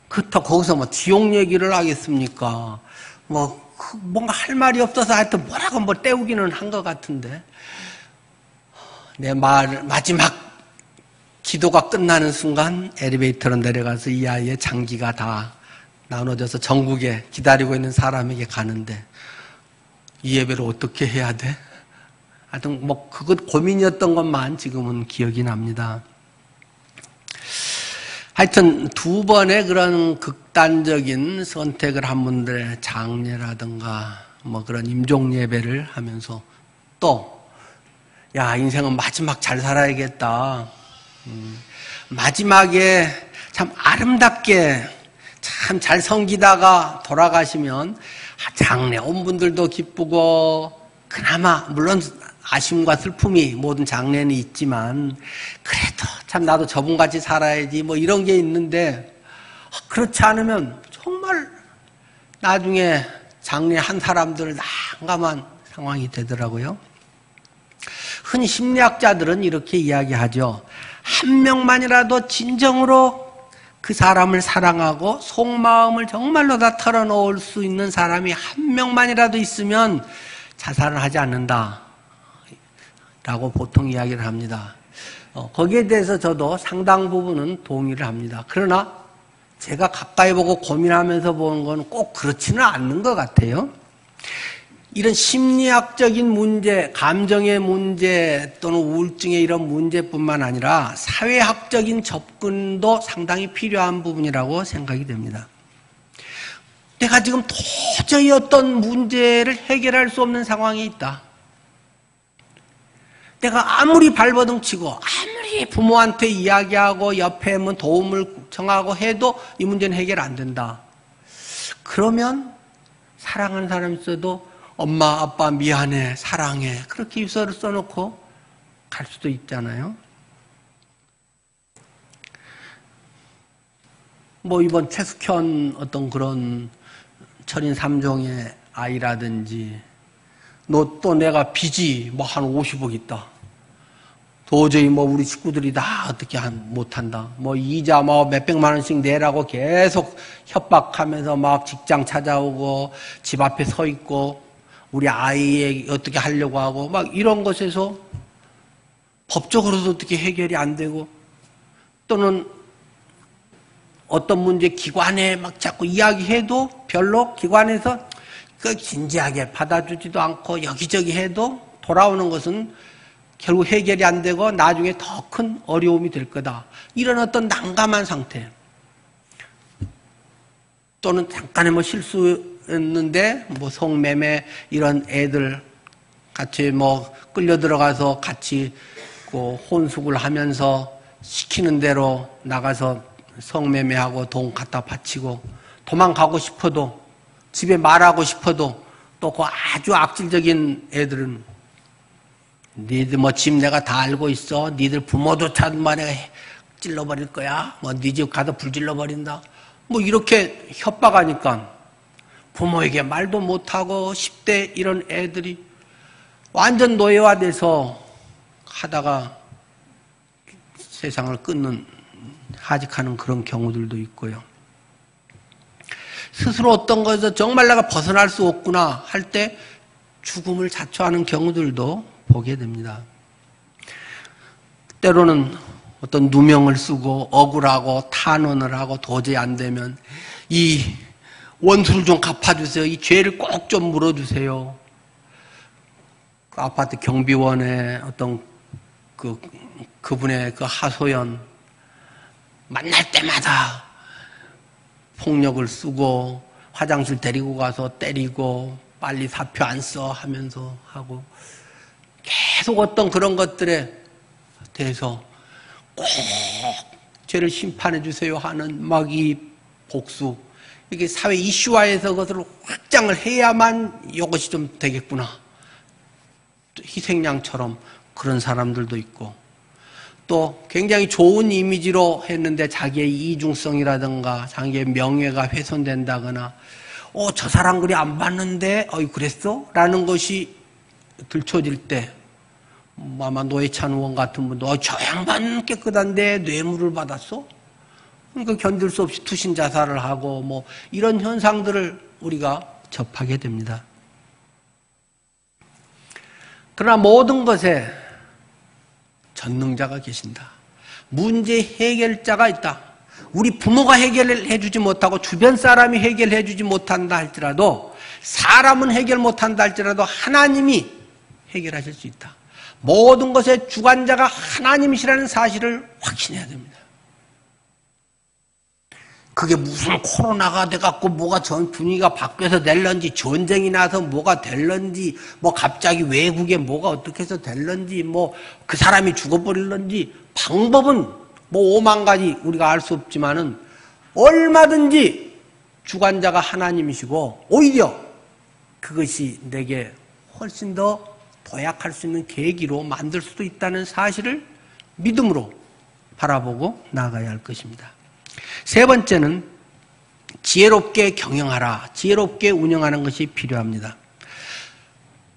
그렇다고 거기서 지옥 얘기를 하겠습니까? 뭔가 할 말이 없어서 하여튼 뭐라고 때우기는 한 것 같은데 내 마지막 기도가 끝나는 순간 엘리베이터로 내려가서 이 아이의 장기가 다 나눠져서 전국에 기다리고 있는 사람에게 가는데 이 예배를 어떻게 해야 돼? 하여튼 그것 고민이었던 것만 지금은 기억이 납니다. 하여튼 두 번의 그런 극단적인 선택을 한 분들의 장례라든가 그런 임종 예배를 하면서 또 야, 인생은 마지막 잘 살아야겠다. 마지막에 참 아름답게 참 잘 섬기다가 돌아가시면 장래 온 분들도 기쁘고, 그나마 물론 아쉬움과 슬픔이 모든 장래는 있지만 그래도 참 나도 저분같이 살아야지 뭐 이런 게 있는데, 그렇지 않으면 정말 나중에 장래 한 사람들 난감한 상황이 되더라고요. 흔히 심리학자들은 이렇게 이야기하죠. 한 명만이라도 진정으로 그 사람을 사랑하고 속마음을 정말로 다 털어놓을 수 있는 사람이 한 명만이라도 있으면 자살을 하지 않는다 라고 보통 이야기를 합니다. 거기에 대해서 저도 상당 부분은 동의를 합니다. 그러나 제가 가까이 보고 고민하면서 보는 건 꼭 그렇지는 않는 것 같아요. 이런 심리학적인 문제, 감정의 문제 또는 우울증의 이런 문제뿐만 아니라 사회학적인 접근도 상당히 필요한 부분이라고 생각이 됩니다. 내가 지금 도저히 어떤 문제를 해결할 수 없는 상황에 있다. 내가 아무리 발버둥 치고 아무리 부모한테 이야기하고 옆에 뭐 도움을 청하고 해도 이 문제는 해결 안 된다. 그러면 사랑하는 사람이 있어도 엄마, 아빠 미안해, 사랑해 그렇게 유서를 써놓고 갈 수도 있잖아요. 뭐 이번 최숙현 어떤 그런 철인 3종의 아이라든지, 너 또 내가 빚이 뭐 한 50억 있다. 도저히 뭐 우리 식구들이 다 어떻게 못한다. 뭐 이자 뭐 몇백만 원씩 내라고 계속 협박하면서 막 직장 찾아오고 집 앞에 서 있고 우리 아이에게 어떻게 하려고 하고 막 이런 것에서 법적으로도 어떻게 해결이 안 되고, 또는 어떤 문제 기관에 막 자꾸 이야기해도 별로 기관에서 그 진지하게 받아주지도 않고 여기저기 해도 돌아오는 것은 결국 해결이 안 되고 나중에 더 큰 어려움이 될 거다. 이런 어떤 난감한 상태, 또는 잠깐의 뭐 실수였는데 뭐 성매매 이런 애들 같이 뭐 끌려 들어가서 같이 그 혼숙을 하면서 시키는 대로 나가서 성매매하고 돈 갖다 바치고, 도망가고 싶어도 집에 말하고 싶어도 또 그 아주 악질적인 애들은 니들 뭐 집 내가 다 알고 있어. 니들 부모조차 내가 찔러버릴 거야. 뭐 니 집 가서 불 질러버린다. 뭐 이렇게 협박하니까 부모에게 말도 못하고 10대 이런 애들이 완전 노예화돼서 하다가 세상을 끊는, 하직하는 그런 경우들도 있고요. 스스로 어떤 것에서 정말 내가 벗어날 수 없구나 할 때 죽음을 자초하는 경우들도 보게 됩니다. 때로는 어떤 누명을 쓰고 억울하고 탄원을 하고 도저히 안 되면 이 원수를 좀 갚아주세요. 이 죄를 꼭 좀 물어주세요. 그 아파트 경비원의 어떤 그분의 그 하소연, 만날 때마다 폭력을 쓰고 화장실 데리고 가서 때리고 빨리 사표 안 써 하면서 하고, 계속 어떤 그런 것들에 대해서 꼭 죄를 심판해 주세요 하는 막 이 복수, 이게 사회 이슈화해서 그것을 확장을 해야만 이것이 좀 되겠구나. 희생양처럼 그런 사람들도 있고, 또 굉장히 좋은 이미지로 했는데 자기의 이중성이라든가 자기의 명예가 훼손된다거나, 저 사람 그리 안 봤는데 그랬어? 라는 것이 들춰질 때 아마 노회찬 의원 같은 분도 저 양반 깨끗한데 뇌물을 받았어? 그러니까 견딜 수 없이 투신 자살을 하고 뭐 이런 현상들을 우리가 접하게 됩니다. 그러나 모든 것에 전능자가 계신다. 문제 해결자가 있다. 우리 부모가 해결해 주지 못하고 주변 사람이 해결해 주지 못한다 할지라도, 사람은 해결 못한다 할지라도 하나님이 해결하실 수 있다. 모든 것의 주관자가 하나님이시라는 사실을 확신해야 됩니다. 그게 무슨 코로나가 돼갖고 뭐가 전 분위기가 바뀌어서 될런지, 전쟁이 나서 뭐가 될런지, 뭐 갑자기 외국에 뭐가 어떻게 해서 될런지, 뭐 그 사람이 죽어버릴런지, 방법은 뭐 5만 가지 우리가 알 수 없지만은 얼마든지 주관자가 하나님이시고, 오히려 그것이 내게 훨씬 더 도약할 수 있는 계기로 만들 수도 있다는 사실을 믿음으로 바라보고 나아가야 할 것입니다. 세 번째는 지혜롭게 경영하라, 지혜롭게 운영하는 것이 필요합니다.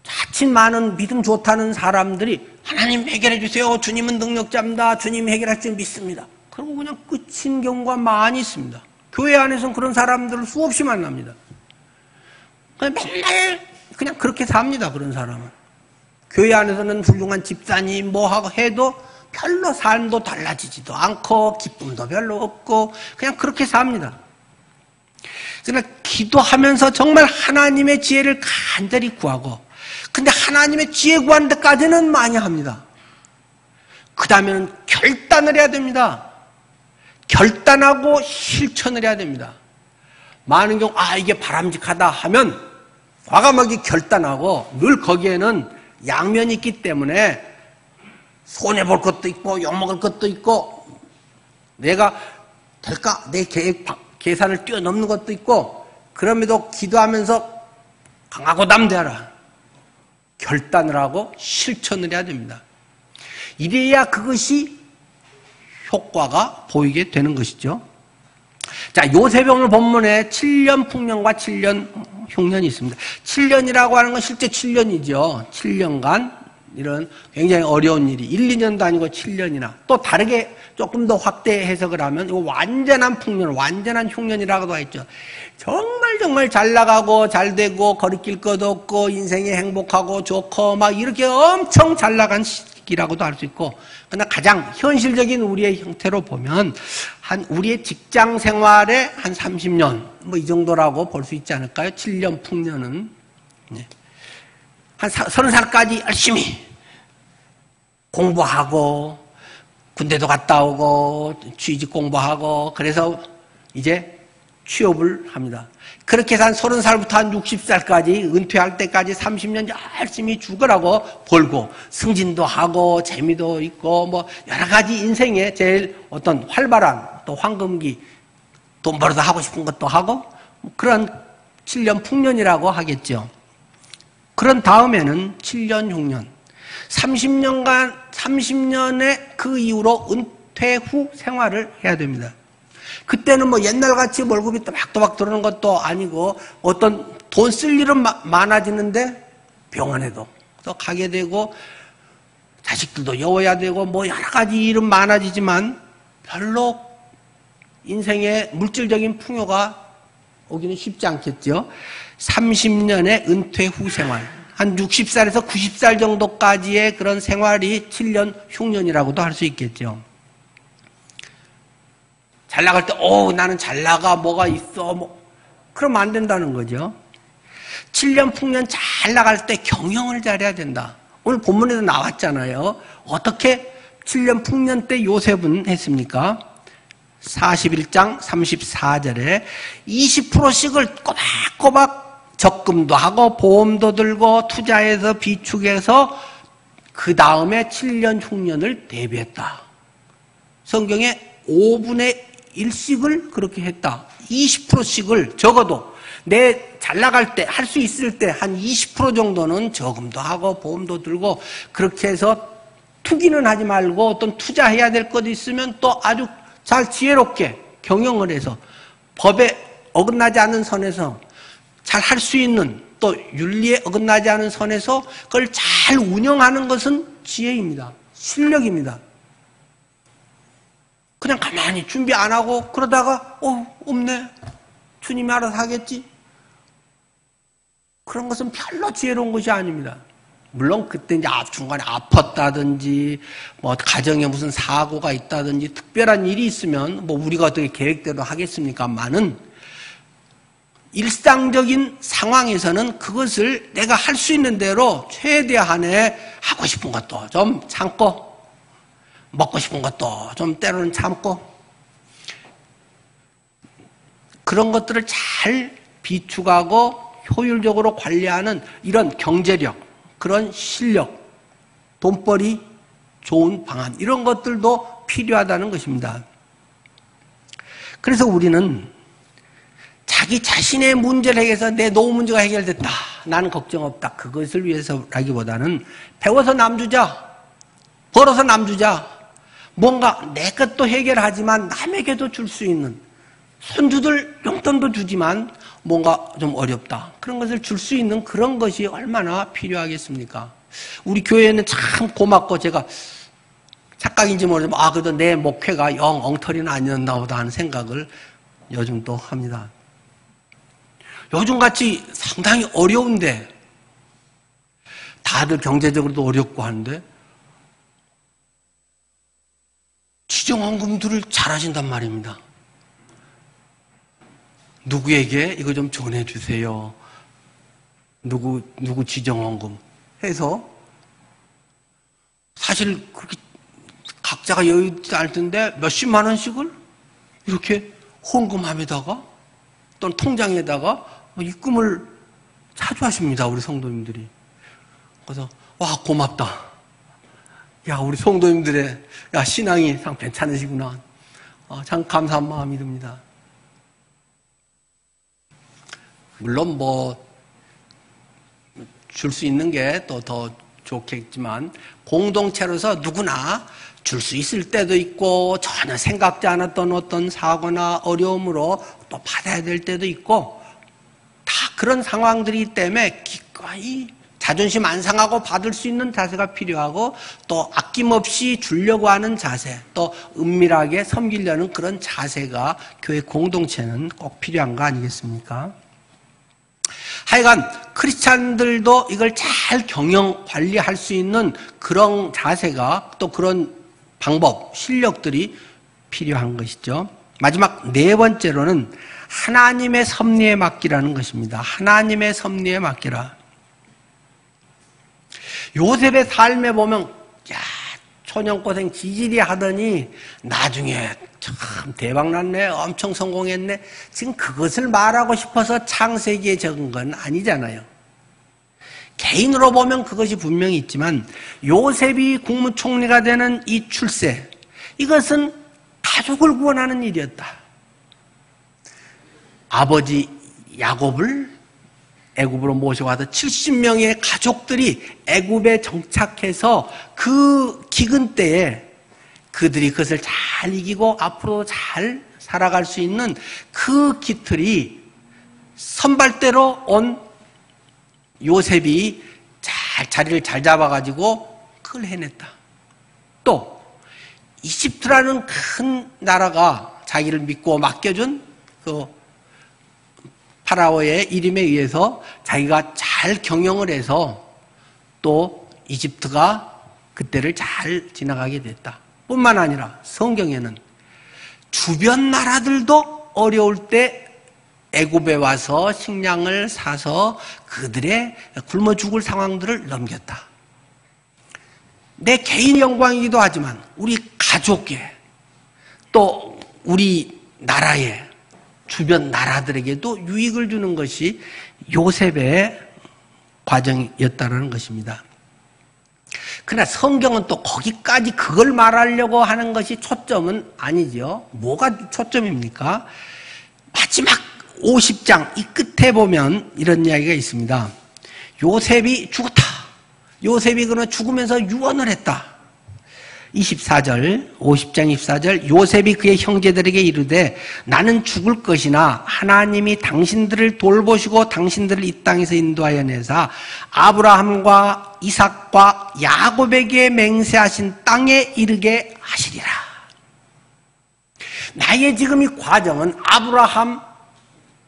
자칫 많은 믿음 좋다는 사람들이 하나님 해결해 주세요, 주님은 능력자입니다, 주님 해결할 줄 믿습니다, 그리고 그냥 끝인 경우가 많이 있습니다. 교회 안에서는 그런 사람들을 수없이 만납니다. 그냥 맨날 그냥 그렇게 삽니다. 그런 사람은 교회 안에서는 훌륭한 집사님 뭐하고 해도 별로 삶도 달라지지도 않고 기쁨도 별로 없고 그냥 그렇게 삽니다. 그러나 기도하면서 정말 하나님의 지혜를 간절히 구하고, 근데 하나님의 지혜 구하는 데까지는 많이 합니다. 그 다음에는 결단을 해야 됩니다. 결단하고 실천을 해야 됩니다. 많은 경우 이게 바람직하다 하면 과감하게 결단하고, 늘 거기에는 양면이 있기 때문에 손해볼 것도 있고 욕먹을 것도 있고 내가 될까? 내 계산을 뛰어넘는 것도 있고, 그럼에도 기도하면서 강하고 담대하라, 결단을 하고 실천을 해야 됩니다. 이래야 그것이 효과가 보이게 되는 것이죠. 자, 요셉 오늘 본문에 7년 풍년과 7년 흉년이 있습니다. 7년이라고 하는 건 실제 7년이죠. 7년간 이런 굉장히 어려운 일이 1, 2년도 아니고 7년이나, 또 다르게 조금 더 확대 해석을 하면 이거 완전한 풍년, 완전한 흉년이라고도 했죠. 정말 잘 나가고 잘 되고 거리낄 것 없고 인생이 행복하고 좋고 막 이렇게 엄청 잘 나간 시기라고도 할 수 있고, 그러나 가장 현실적인 우리의 형태로 보면 한 우리의 직장 생활의 한 30년 뭐 이 정도라고 볼 수 있지 않을까요? 7년 풍년은. 한 30살까지 열심히 공부하고 군대도 갔다 오고 취직 공부하고, 그래서 이제 취업을 합니다. 그렇게 해서 한 30살부터 한 60살까지 은퇴할 때까지 30년 열심히 죽으라고 벌고 승진도 하고 재미도 있고 뭐 여러 가지 인생에 제일 어떤 활발한 또 황금기, 돈 벌어서 하고 싶은 것도 하고 그런 7년 풍년이라고 하겠죠. 그런 다음에는 7년 흉년, 30년의 그 이후로 은퇴 후 생활을 해야 됩니다. 그때는 뭐 옛날같이 월급이 또박또박 들어오는 것도 아니고 어떤 돈 쓸 일은 많아지는데 병원에도 또 가게 되고 자식들도 여워야 되고 뭐 여러 가지 일은 많아지지만 별로 인생의 물질적인 풍요가 오기는 쉽지 않겠죠. 30년의 은퇴 후 생활, 한 60살에서 90살 정도까지의 그런 생활이 7년 흉년이라고도 할 수 있겠죠. 잘 나갈 때 나는 잘 나가, 뭐가 있어, 뭐 그러면 안 된다는 거죠. 7년 풍년 잘 나갈 때 경영을 잘해야 된다. 오늘 본문에도 나왔잖아요. 어떻게 7년 풍년 때 요셉은 했습니까? 41장 34절에 20%씩을 꼬박꼬박 적금도 하고 보험도 들고 투자해서 비축해서 그 다음에 7년 흉년을 대비했다. 성경에 5분의 1씩을 그렇게 했다. 20%씩을 적어도 내 잘 나갈 때, 할 수 있을 때 한 20% 정도는 저금도 하고 보험도 들고 그렇게 해서 투기는 하지 말고 어떤 투자해야 될 것도 있으면 또 아주 잘 지혜롭게 경영을 해서 법에 어긋나지 않는 선에서 잘 할 수 있는, 또 윤리에 어긋나지 않은 선에서 그걸 잘 운영하는 것은 지혜입니다. 실력입니다. 그냥 가만히 준비 안 하고 그러다가 없네, 주님이 알아서 하겠지, 그런 것은 별로 지혜로운 것이 아닙니다. 물론 그때 이제 중간에 아팠다든지 뭐 가정에 무슨 사고가 있다든지 특별한 일이 있으면 뭐 우리가 어떻게 계획대로 하겠습니까만은 일상적인 상황에서는 그것을 내가 할 수 있는 대로 최대한의 하고 싶은 것도 좀 참고 먹고 싶은 것도 좀 때로는 참고 그런 것들을 잘 비축하고 효율적으로 관리하는 이런 경제력, 그런 실력, 돈벌이 좋은 방안, 이런 것들도 필요하다는 것입니다. 그래서 우리는 자기 자신의 문제를 해결해서 내 노후 문제가 해결됐다, 나는 걱정 없다, 그것을 위해서라기보다는 배워서 남 주자, 벌어서 남 주자, 뭔가 내 것도 해결하지만 남에게도 줄 수 있는, 손주들 용돈도 주지만 뭔가 좀 어렵다, 그런 것을 줄 수 있는 그런 것이 얼마나 필요하겠습니까? 우리 교회는 참 고맙고, 제가 착각인지 모르지만 그래도 내 목회가 영 엉터리는 아니었나 보다 하는 생각을 요즘 또 합니다. 요즘같이 상당히 어려운데, 다들 경제적으로도 어렵고 하는데 지정헌금들을 잘 하신단 말입니다. 누구에게 이거 좀 전해주세요, 누구 지정헌금 해서, 사실 그렇게 각자가 여유 있지 않을 텐데 몇십만 원씩을 이렇게 헌금함에다가 또는 통장에다가 입금을 자주 하십니다, 우리 성도님들이. 그래서 와, 고맙다, 야, 우리 성도님들의 신앙이 참 괜찮으시구나, 참 감사한 마음이 듭니다. 물론 줄 수 있는 게 또 더 좋겠지만, 공동체로서 누구나 줄 수 있을 때도 있고, 전혀 생각지 않았던 어떤 사고나 어려움으로 또 받아야 될 때도 있고, 다 그런 상황들이기 때문에 기꺼이 자존심 안 상하고 받을 수 있는 자세가 필요하고, 또 아낌없이 주려고 하는 자세, 또 은밀하게 섬기려는 그런 자세가 교회 공동체는 꼭 필요한 거 아니겠습니까? 하여간 크리스찬들도 이걸 잘 경영 관리할 수 있는 그런 자세가, 또 그런 방법, 실력들이 필요한 것이죠. 마지막 네 번째로는 하나님의 섭리에 맡기라는 것입니다. 하나님의 섭리에 맡기라. 요셉의 삶에 보면 초년고생 지질이 하더니 나중에 참 대박났네, 엄청 성공했네, 지금 그것을 말하고 싶어서 창세기에 적은 건 아니잖아요. 개인으로 보면 그것이 분명히 있지만, 요셉이 국무총리가 되는 이 출세, 이것은 가족을 구원하는 일이었다. 아버지 야곱을 애굽으로 모셔와서 70명의 가족들이 애굽에 정착해서 그 기근 때에 그들이 그것을 잘 이기고 앞으로 잘 살아갈 수 있는 그 기틀이 선발대로 온 요셉이 자리를 잘 잡아가지고 그걸 해냈다. 또 이집트라는 큰 나라가 자기를 믿고 맡겨준 그 파라오의 이름에 의해서 자기가 잘 경영을 해서 또 이집트가 그때를 잘 지나가게 됐다. 뿐만 아니라 성경에는 주변 나라들도 어려울 때 애굽에 와서 식량을 사서 그들의 굶어 죽을 상황들을 넘겼다. 내 개인 영광이기도 하지만 우리 가족에, 또 우리 나라에, 주변 나라들에게도 유익을 주는 것이 요셉의 과정이었다는 것입니다. 그러나 성경은 또 거기까지 그걸 말하려고 하는 것이 초점은 아니죠. 뭐가 초점입니까? 마지막 50장 이 끝에 보면 이런 이야기가 있습니다. 요셉이 죽었다. 요셉이 그러나 죽으면서 유언을 했다. 50장 24절, 요셉이 그의 형제들에게 이르되 나는 죽을 것이나 하나님이 당신들을 돌보시고 당신들을 이 땅에서 인도하여 내사 아브라함과 이삭과 야곱에게 맹세하신 땅에 이르게 하시리라. 나의 지금 이 과정은 아브라함,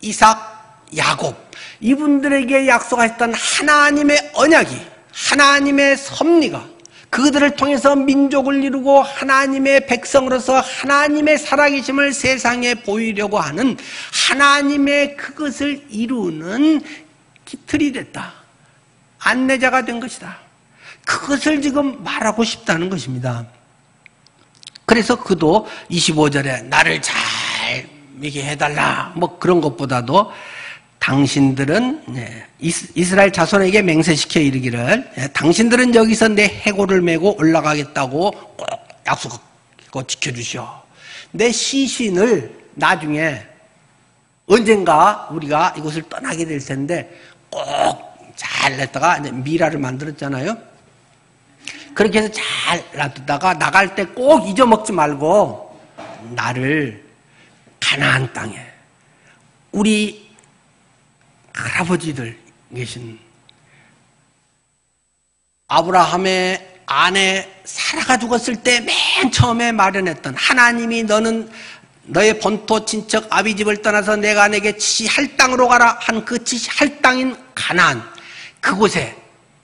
이삭, 야곱, 이분들에게 약속하셨던 하나님의 언약이, 하나님의 섭리가 그들을 통해서 민족을 이루고 하나님의 백성으로서 하나님의 살아계심을 세상에 보이려고 하는 하나님의 그것을 이루는 기틀이 됐다. 안내자가 된 것이다. 그것을 지금 말하고 싶다는 것입니다. 그래서 그도 25절에 나를 잘 이게 해달라 뭐 그런 것보다도 당신들은 이스라엘 자손에게 맹세시켜 이르기를 당신들은 여기서 내 해골을 메고 올라가겠다고 꼭 약속하고 지켜주시오. 내 시신을 나중에 언젠가 우리가 이곳을 떠나게 될 텐데 꼭 잘 냈다가 이제 미라를 만들었잖아요. 그렇게 해서 잘 놔두다가 나갈 때 꼭 잊어먹지 말고 나를 가나안 땅에 우리 할아버지들 계신 아브라함의 아내 사라가 죽었을 때 맨 처음에 마련했던 하나님이 너는 너의 본토 친척 아비집을 떠나서 내가 내게 지시할 땅으로 가라 한 그 지시할 땅인 가나안 그곳에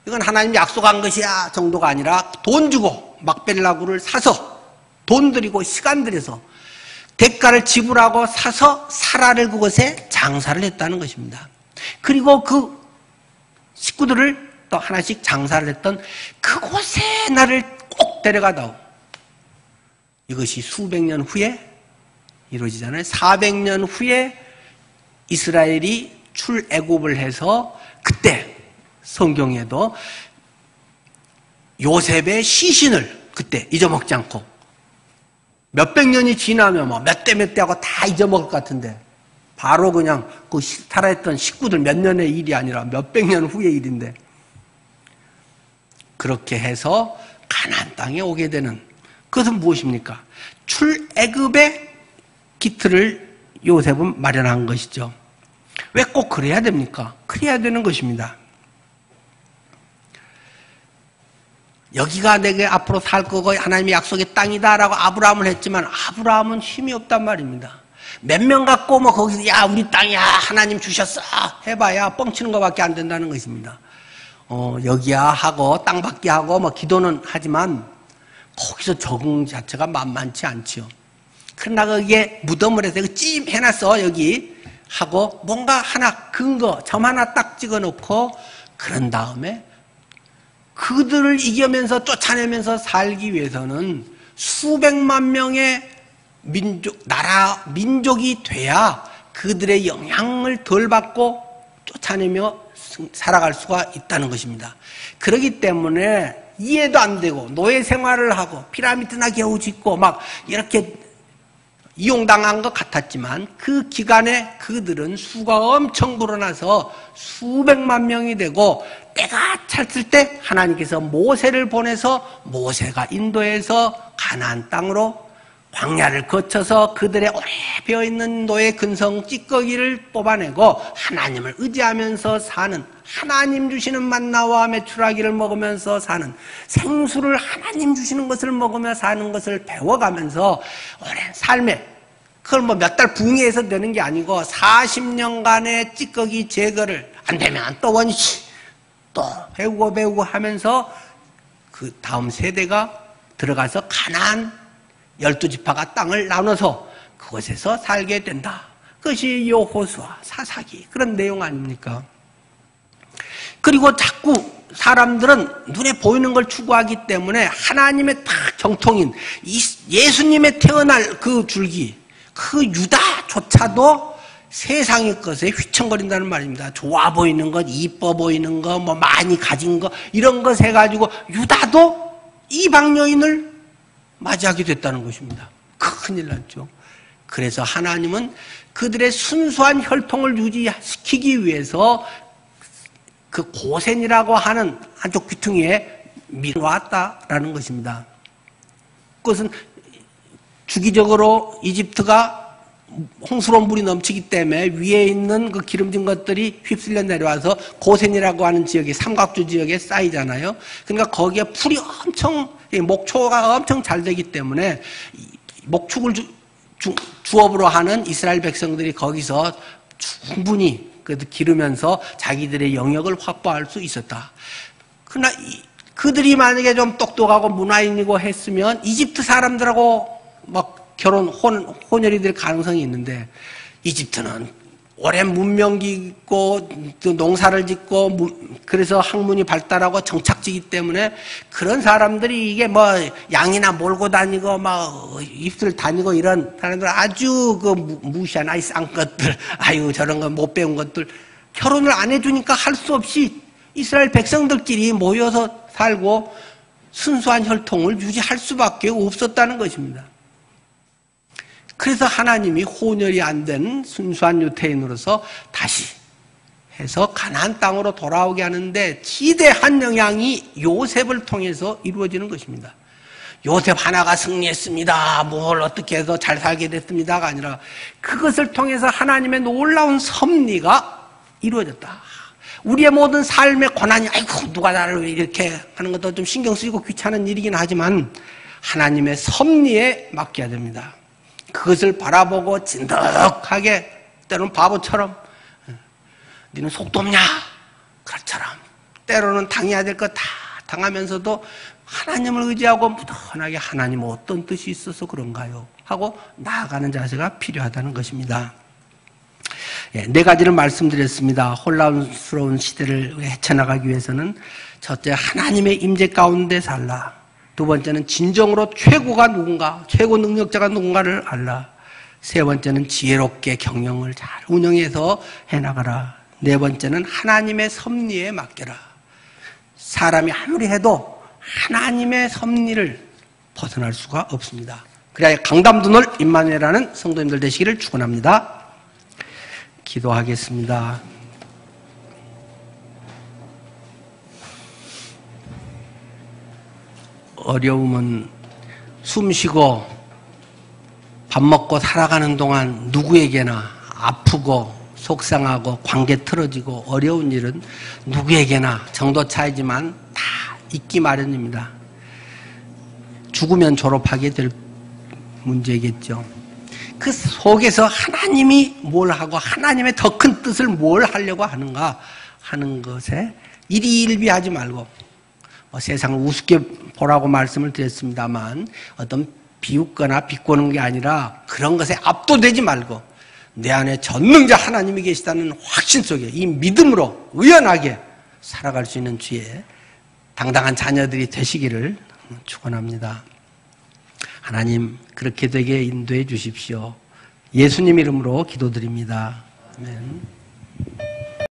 이건 하나님이 약속한 것이야 정도가 아니라 돈 주고 막벨라구를 사서 돈 들이고 시간 들여서 대가를 지불하고 사서 사라를 그곳에 장사를 했다는 것입니다. 그리고 그 식구들을 또 하나씩 장사를 했던 그곳에 나를 꼭 데려가다오. 이것이 수백 년 후에 이루어지잖아요. 400년 후에 이스라엘이 출애굽을 해서 그때 성경에도 요셉의 시신을 그때 잊어먹지 않고 몇백 년이 지나면 뭐 몇 대 몇 대 하고 다 잊어먹을 것 같은데 바로 그냥 그 살아있던 식구들 몇 년의 일이 아니라 몇백 년 후의 일인데 그렇게 해서 가나안 땅에 오게 되는 그것은 무엇입니까? 출애굽의 기틀을 요셉은 마련한 것이죠. 왜 꼭 그래야 됩니까? 그래야 되는 것입니다. 여기가 내게 앞으로 살 거고 하나님의 약속의 땅이다라고 아브라함을 했지만 아브라함은 힘이 없단 말입니다. 몇 명 갖고 뭐 거기서 야 우리 땅이야 하나님 주셨어 해봐야 뻥치는 것밖에 안 된다는 것입니다. 여기야 하고 땅 받기 하고 뭐 기도는 하지만 거기서 적응 자체가 만만치 않지요. 그러나 거기에 무덤을 해서 찜 해놨어 여기 하고 뭔가 하나 근거 점 하나 딱 찍어놓고 그런 다음에 그들을 이겨면서 쫓아내면서 살기 위해서는 수백만 명의 민족이 돼야 그들의 영향을 덜 받고 쫓아내며 살아갈 수가 있다는 것입니다. 그렇기 때문에 이해도 안 되고 노예 생활을 하고 피라미드나 겨우 짓고 막 이렇게 이용당한 것 같았지만 그 기간에 그들은 수가 엄청 불어나서 수백만 명이 되고 때가 찼을 때 하나님께서 모세를 보내서 모세가 인도해서 가나안 땅으로 광야를 거쳐서 그들의 오래 배어있는 노예 근성 찌꺼기를 뽑아내고 하나님을 의지하면서 사는 하나님 주시는 만나와 메추라기를 먹으면서 사는 생수를 하나님 주시는 것을 먹으며 사는 것을 배워가면서 오랜 삶에 그걸 뭐 몇 달 붕괴해서 되는 게 아니고 40년간의 찌꺼기 제거를 안 되면 또 원시 또 배우고 하면서 그 다음 세대가 들어가서 가나안 12지파가 땅을 나눠서 그곳에서 살게 된다. 그것이 여호수아 사사기 그런 내용 아닙니까? 그리고 자꾸 사람들은 눈에 보이는 걸 추구하기 때문에 하나님의 다 정통인 예수님의 태어날 그 줄기 그 유다조차도 세상의 것에 휘청거린다는 말입니다. 좋아 보이는 것, 이뻐 보이는 것, 뭐 많이 가진 것 이런 것 해가지고 유다도 이방 여인을 맞이하게 됐다는 것입니다. 큰일 났죠. 그래서 하나님은 그들의 순수한 혈통을 유지시키기 위해서 그 고센이라고 하는 한쪽 귀퉁이에 밀어왔다라는 것입니다. 그것은 주기적으로 이집트가 홍수로 물이 넘치기 때문에 위에 있는 그 기름진 것들이 휩쓸려 내려와서 고센이라고 하는 지역이 삼각주 지역에 쌓이잖아요. 그러니까 거기에 풀이 엄청 목초가 엄청 잘 되기 때문에 목축을 주업으로 하는 이스라엘 백성들이 거기서 충분히 기르면서 자기들의 영역을 확보할 수 있었다. 그러나 그들이 만약에 좀 똑똑하고 문화인이고 했으면 이집트 사람들하고 막 혼혈이 될 가능성이 있는데 이집트는 오랜 문명기 있고 또 농사를 짓고 그래서 학문이 발달하고 정착지기 때문에 그런 사람들이 이게 뭐 양이나 몰고 다니고 막 입술 다니고 이런 사람들 아주 그 무시한 아이 싼 것들 아유 저런 거 못 배운 것들 결혼을 안 해주니까 할 수 없이 이스라엘 백성들끼리 모여서 살고 순수한 혈통을 유지할 수밖에 없었다는 것입니다. 그래서 하나님이 혼혈이 안 된 순수한 유태인으로서 다시 해서 가나안 땅으로 돌아오게 하는데 지대한 영향이 요셉을 통해서 이루어지는 것입니다. 요셉 하나가 승리했습니다. 뭘 어떻게 해서 잘 살게 됐습니다가 아니라 그것을 통해서 하나님의 놀라운 섭리가 이루어졌다. 우리의 모든 삶의 고난이 아이고 누가 나를 이렇게 하는 것도 좀 신경 쓰이고 귀찮은 일이긴 하지만 하나님의 섭리에 맡겨야 됩니다. 그것을 바라보고 진득하게 때로는 바보처럼 너는 속도 없냐? 그렇처럼 때로는 당해야 될 것 다 당하면서도 하나님을 의지하고 무던하게 하나님 어떤 뜻이 있어서 그런가요? 하고 나아가는 자세가 필요하다는 것입니다. 네 가지를 말씀드렸습니다. 혼란스러운 시대를 헤쳐나가기 위해서는 첫째 하나님의 임재 가운데 살라. 두 번째는 진정으로 최고가 누군가, 최고 능력자가 누군가를 알라. 세 번째는 지혜롭게 경영을 잘 운영해서 해나가라. 네 번째는 하나님의 섭리에 맡겨라. 사람이 아무리 해도 하나님의 섭리를 벗어날 수가 없습니다. 그래야 강담두늘 임마누엘이라는 성도님들 되시기를 축원합니다. 기도하겠습니다. 어려움은 숨쉬고 밥 먹고 살아가는 동안 누구에게나 아프고 속상하고 관계 틀어지고 어려운 일은 누구에게나 정도 차이지만 다 있기 마련입니다. 죽으면 졸업하게 될 문제겠죠. 그 속에서 하나님이 뭘 하고 하나님의 더 큰 뜻을 뭘 하려고 하는가 하는 것에 일희일비하지 말고 세상을 우습게 보라고 말씀을 드렸습니다만 어떤 비웃거나 비꼬는 게 아니라 그런 것에 압도되지 말고 내 안에 전능자 하나님이 계시다는 확신 속에 이 믿음으로 의연하게 살아갈 수 있는 주의 당당한 자녀들이 되시기를 축원합니다. 하나님 그렇게 되게 인도해 주십시오. 예수님 이름으로 기도드립니다. 아멘.